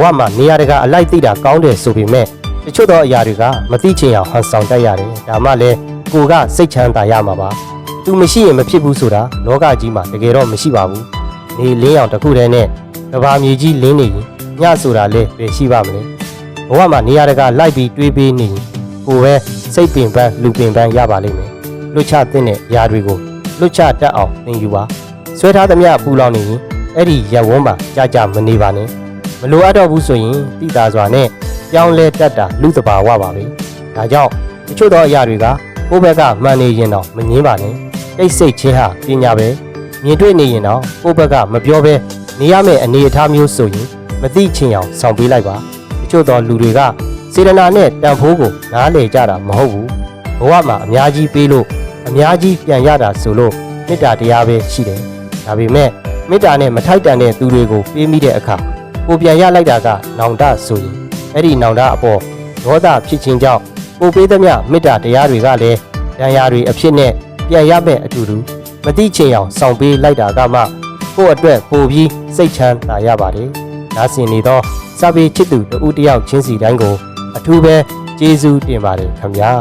ဝမှာနေရာတကာအလိုက်သိတာကောင်းတယ်ဆိုပေမဲ့တချို့သောအရာတွေကမသိချင်အောင်ဟန်ဆောင်တတ်ရတယ်ဒါမှလည်းကိုကစိတ်ချမ်းသာရမှာပါသူမရှိရင်မဖြစ်ဘူးဆိုတာလောကကြီးမှာတကယ်တော့မရှိပါဘူးနေလင်းအောင်တစ်ခုတည်းနဲ့ကဘာမြေကြီးလင်းနေရင်ညဆိုတာလည်းပဲရှိပါမလဲဘဝမှာနေရာတကာလိုက်ပြီးတွေးပေးနေရင်ကိုပဲစိတ်ပင်ပန်းလူပင်ပန်းရပါလိမ့်မယ်လွတ်ချတဲ့အရာတွေကိုလွတ်ချတတ်အောင်သင်ယူပါဆွဲထားသမျှပူလောင်နေရင်အဲ့ဒီရက်ဝန်းမှာကြာမနေပါနဲ့မလိုအပ်တော့ဘူးဆိုရင်တိတာစွာနဲ့ပြောင်းလဲတတ်တာလူတဘာဝပါပဲဒါကြောင့်တချို့သောအရာတွေကကိုယ့်ဘက်ကမှန်နေရင်တော့မငင်းပါနဲ့တိတ်ဆိတ်ခြင်းဟာပညာပဲမြင်တွေ့နေရင်တော့ကိုယ့်ဘက်ကမပြောဘဲနေရမယ့်အနေအထားမျိုးဆိုရင်မသိချင်အောင်ဆောင်ပေးလိုက်ပါတချို့သောလူတွေကစေတနာနဲ့တန်ဖိုးကိုနားလည်ကြတာမဟုတ်ဘူးဘဝမှာအများကြီးပေးလို့အများကြီးပြန်ရတာဆိုလို့မေတ္တာတရားပဲရှိတယ်ဒါပေမဲ့မေတ္တာနဲ့မထိုက်တန်တဲ့သူတွေကိုပေးမိတဲ့အခါကိုပြန်ရလိုက်တာကနောင်တဆိုရင်အဲ့ဒီနောင်တအပေါ်ဒေါသဖြစ်ခြင်းကြောင့်ကိုပေးသမျှမေတ္တာတရားတွေကလည်းဒဏ်ရာတွေအဖြစ်နဲ့ပြန်ရမဲ့အတူတူမသိချင်အောင်ဆောင်ပေးလိုက်တာကမှကိုယ့်အတွက်ပိုပြီးစိတ်ချမ်းသာရပါတယ်ဒါဆင်နေသောစာပေချစ်သူတဦးတယောက်ချင်းစီတိုင်းကိုအထူးပဲကျေးဇူးတင်ပါတယ်ခင်ဗျာ